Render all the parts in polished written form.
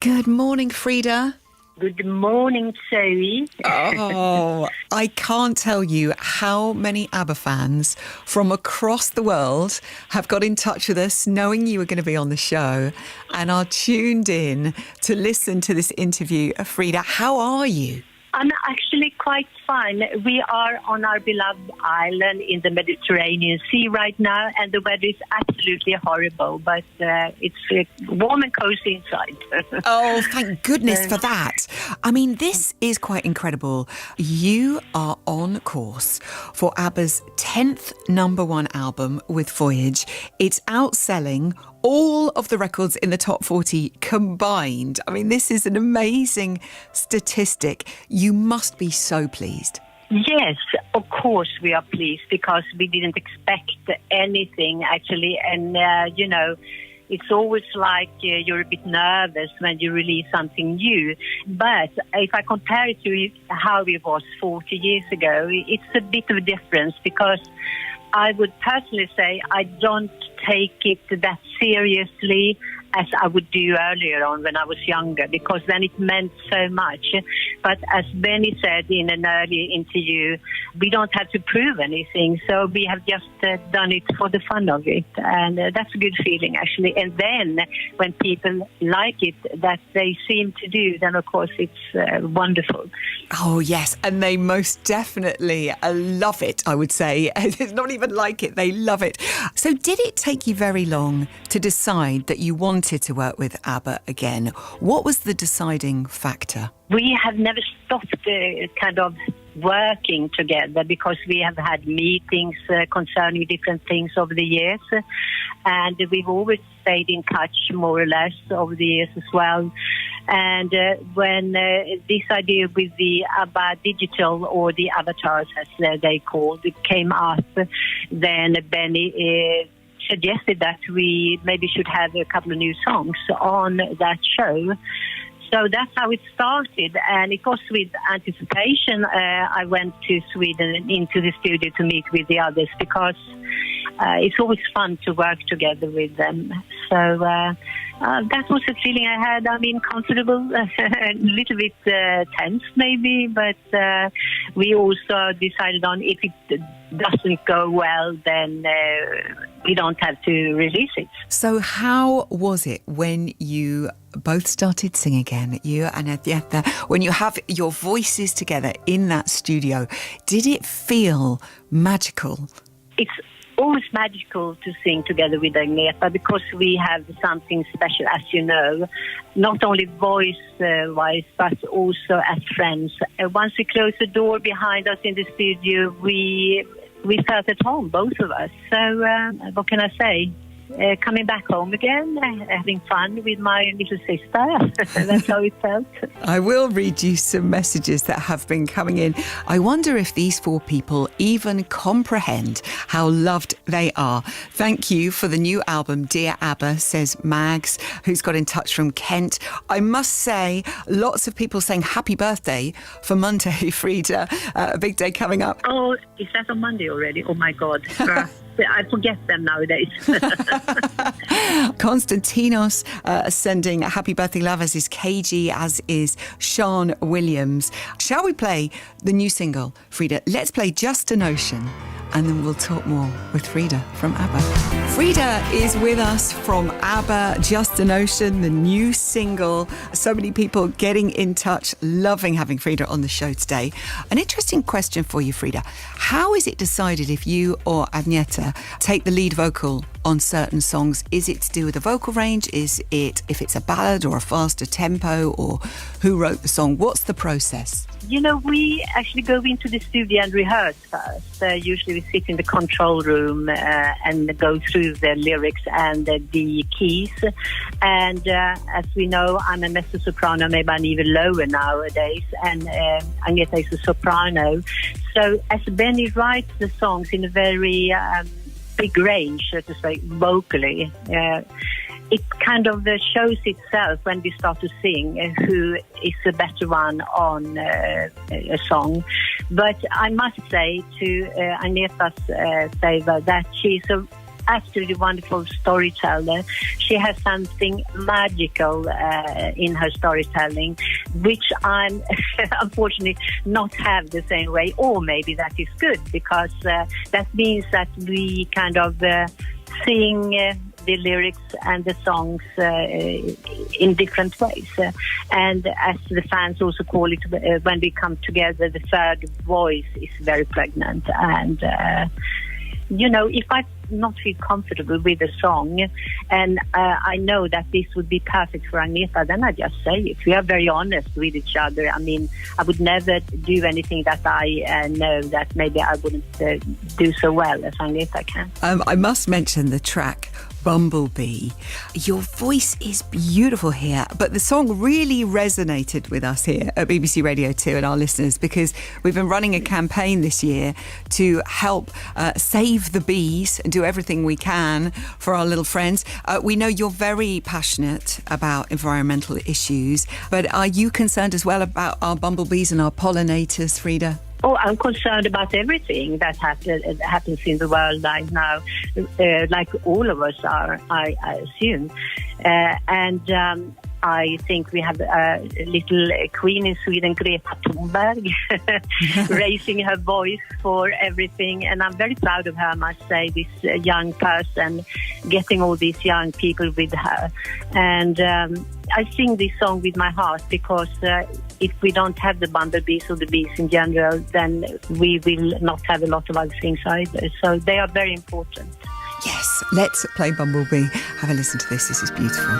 Good morning, Frida. Good morning, Zoe. Oh, I can't tell you how many ABBA fans from across the world have got in touch with us knowing you were going to be on the show and are tuned in to listen to this interview. Frida, how are you? I'm actually quite fine. We are on our beloved island in the Mediterranean Sea right now, and the weather is absolutely horrible, but it's warm and cozy inside. Oh, thank goodness for that. I mean, this is quite incredible. You are on course for ABBA's 10th number one album with Voyage. It's outselling all of the records in the top 40 combined. I mean, this is an amazing statistic. You must be so pleased. Yes, of course we are pleased because we didn't expect anything actually. And, it's always like you're a bit nervous when you release something new. But if I compare it to how it was 40 years ago, it's a bit of a difference because I would personally say I don't take it that seriously as I would do earlier on when I was younger, because then it meant so much. But as Benny said in an earlier interview, we don't have to prove anything, so we have just done it for the fun of it, and that's a good feeling actually. And then when people like it, that they seem to do, then of course it's wonderful. Oh yes, and they most definitely love it, I would say. It's not even like it, they love it. So did it take you very long to decide that you wanted to work with ABBA again? What was the deciding factor? We have never stopped kind of working together because we have had meetings concerning different things over the years, and we've always stayed in touch more or less over the years as well. And when this idea with the ABBA Digital, or the avatars as they called, it came up, then Benny suggested that we maybe should have a couple of new songs on that show. So that's how it started, and it was with anticipation. I went to Sweden into the studio to meet with the others because it's always fun to work together with them. So that was the feeling I had. I mean, comfortable, a little bit tense maybe, but we also decided on if it doesn't go well, then we don't have to release it. So how was it when you both started singing again, you and Agneta, when you have your voices together in that studio? Did it feel magical? It's always magical to sing together with Agneta because we have something special, as you know, not only voice-wise, but also as friends. Once we closed the door behind us in the studio, we felt at home, both of us. So what can I say? Coming back home again, having fun with my little sister. That's how it felt. I will read you some messages that have been coming in. I wonder if these four people even comprehend how loved they are. Thank you for the new album, Dear ABBA, says Mags, who's got in touch from Kent. I must say, lots of people saying happy birthday for Monday, Frida. A big day coming up. Oh, is that on Monday already? Oh, my God. I forget them nowadays. Konstantinos sending a happy birthday love, as is KG, as is Sean Williams. Shall we play the new single, Frida? Let's play Just an Ocean, and then we'll talk more with Frida from ABBA. Frida is with us from ABBA, Just an Ocean, the new single. So many people getting in touch, loving having Frida on the show today. An interesting question for you, Frida. How is it decided if you or Agneta take the lead vocal on certain songs? Is it to do with the vocal range? Is it if it's a ballad or a faster tempo, or who wrote the song? What's the process? You know, we actually go into the studio and rehearse first. Usually we sit in the control room and go through the lyrics and the keys. And as we know, I'm a mezzo-soprano, maybe I'm even lower nowadays, and Agneta is a soprano. So as Benny writes the songs in a very big range, so to say, vocally, it kind of shows itself when we start to sing who is the better one on a song. But I must say to Agneta's favor that she's a absolutely wonderful storyteller. She has something magical in her storytelling, which I'm unfortunately not have the same way. Or maybe that is good, because that means that we kind of sing the lyrics and the songs in different ways. And as the fans also call it, when we come together, the third voice is very pregnant. And, if I not feel comfortable with a song and I know that this would be perfect for Agneta, then I just say it. We are very honest with each other. I mean, I would never do anything that I know that maybe I wouldn't do so well as Agneta can. I must mention the track Bumblebee. Your voice is beautiful here, but the song really resonated with us here at BBC Radio 2 and our listeners, because we've been running a campaign this year to help save the bees and do everything we can for our little friends. We know you're very passionate about environmental issues, but are you concerned as well about our bumblebees and our pollinators, Frida? Oh, I'm concerned about everything that happens in the world right now, like all of us are, I assume. And I think we have a little queen in Sweden, Greta Thunberg, raising her voice for everything. And I'm very proud of her, I must say, this young person, getting all these young people with her. And I sing this song with my heart, because if we don't have the bumblebees or the bees in general, then we will not have a lot of other things either. So they are very important. Yes, let's play Bumblebee. Have a listen to this. This is beautiful.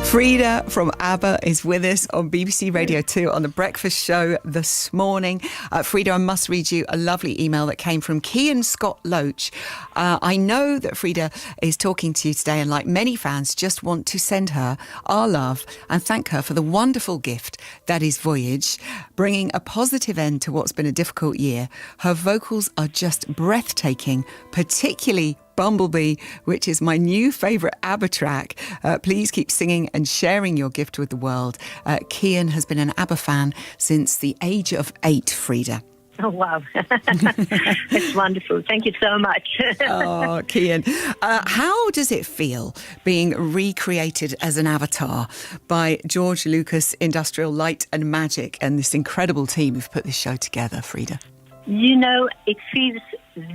Frida from ABBA is with us on BBC Radio 2 on The Breakfast Show this morning. Frida, I must read you a lovely email that came from Kian Scott Loach. I know that Frida is talking to you today, and like many fans, just want to send her our love and thank her for the wonderful gift that is Voyage, bringing a positive end to what's been a difficult year. Her vocals are just breathtaking, particularly Bumblebee, which is my new favourite ABBA track. Please keep singing and sharing your gift with the world. Kian has been an ABBA fan since the age of 8, Frida. Oh, wow. That's wonderful. Thank you so much. Oh, Kian. How does it feel being recreated as an avatar by George Lucas Industrial Light and Magic and this incredible team who've put this show together, Frida? It feels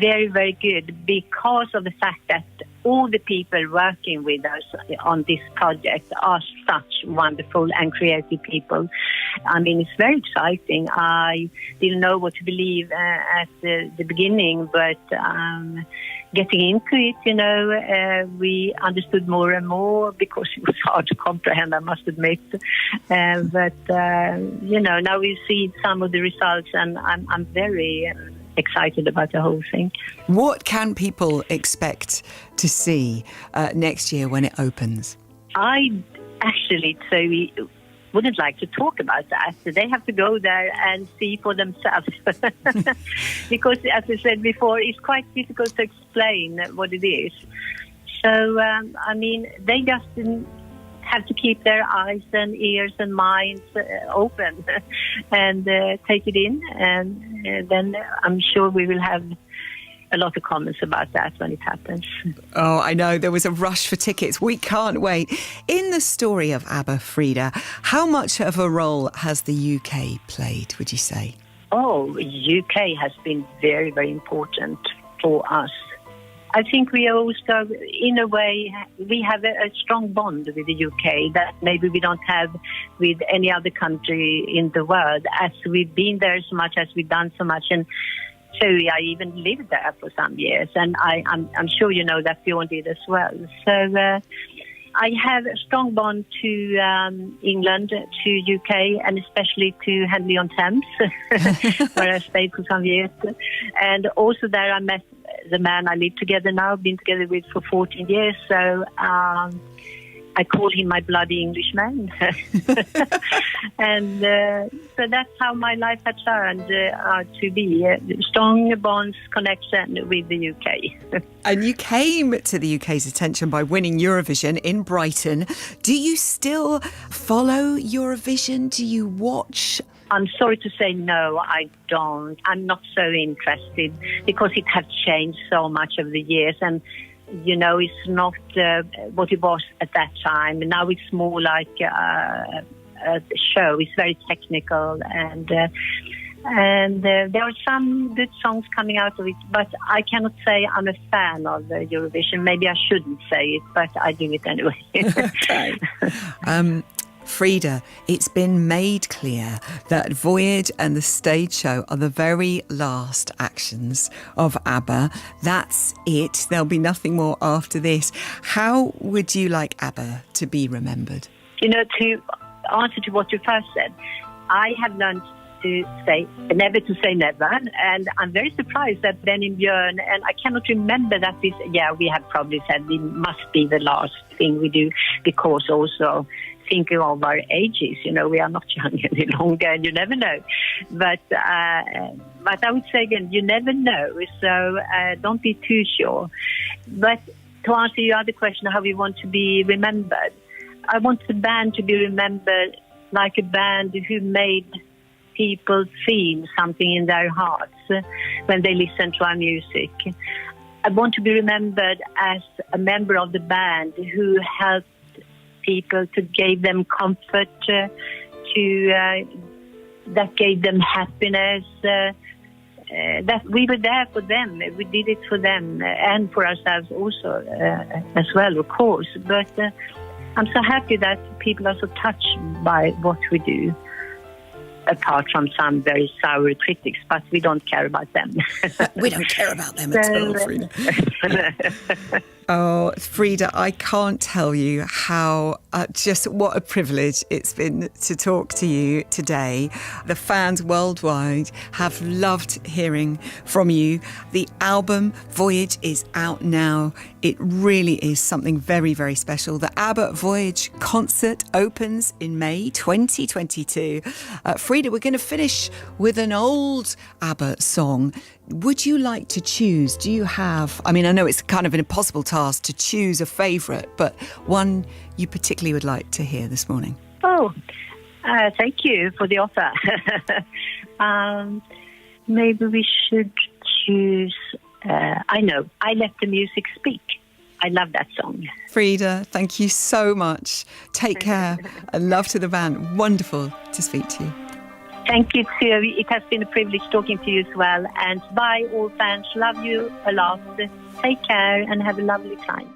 very, very good, because of the fact that all the people working with us on this project are such wonderful and creative people. I mean, it's very exciting. I didn't know what to believe at the beginning, but getting into it, we understood more and more, because it was hard to comprehend, I must admit. But now we see some of the results, and I'm very excited about the whole thing. What can people expect to see next year when it opens? I actually wouldn't like to talk about that. They have to go there and see for themselves. Because, as I said before, it's quite difficult to explain what it is. So, they just have to keep their eyes and ears and minds open and take it in. And then I'm sure we will have a lot of comments about that when it happens. Oh, I know. There was a rush for tickets. We can't wait. In the story of ABBA, Frida, how much of a role has the UK played, would you say? Oh, UK has been very, very important for us. I think we also, in a way, we have a strong bond with the UK that maybe we don't have with any other country in the world, as we've been there so much, as we've done so much. And so I even lived there for some years, and I'm sure you know that Bjorn did as well. So I have a strong bond to England, to UK, and especially to Henley-on-Thames, where I stayed for some years. And also there I met the man I live together now, been together with for 14 years. So I call him my bloody Englishman. And so that's how my life had turned to be. Strong bonds connection with the UK. And you came to the UK's attention by winning Eurovision in Brighton. Do you still follow Eurovision? Do you watch? I'm sorry to say no, I don't. I'm not so interested, because it has changed so much over the years. And it's not what it was at that time. Now it's more like a show. It's very technical, and there are some good songs coming out of it, but I cannot say I'm a fan of Eurovision. Maybe I shouldn't say it, but I do it anyway. Okay. Frida, it's been made clear that Voyage and the stage show are the very last actions of ABBA. That's it. There'll be nothing more after this. How would you like ABBA to be remembered? To answer to what you first said, I have learned to say never to say never, and I'm very surprised that Benny Björn, and I cannot remember that we have probably said it must be the last thing we do, because also thinking of our ages, we are not young any longer, and you never know. But I would say again, you never know, so don't be too sure. But to answer your other question, how we want to be remembered, I want the band to be remembered like a band who made people feel something in their hearts when they listen to our music. I want to be remembered as a member of the band who helped people, to give them comfort, that gave them happiness, that we were there for them. We did it for them and for ourselves also as well, of course. But I'm so happy that people are so touched by what we do, apart from some very sour critics, but we don't care about them. We don't care about them at all, Frida. Oh, Frida, I can't tell you how, just what a privilege it's been to talk to you today. The fans worldwide have loved hearing from you. The album Voyage is out now. It really is something very, very special. The ABBA Voyage concert opens in May 2022. Frida, we're going to finish with an old ABBA song. Would you like to choose? Do you have, I know it's kind of an impossible task to choose a favourite, but one you particularly would like to hear this morning? Thank you for the offer. Maybe we should choose, I know, I Let the Music Speak. I love that song. Frida, thank you so much. Take care and love to the band. Wonderful to speak to you. Thank you, too. It has been a privilege talking to you as well. And bye, all fans. Love you a lot. Take care and have a lovely time.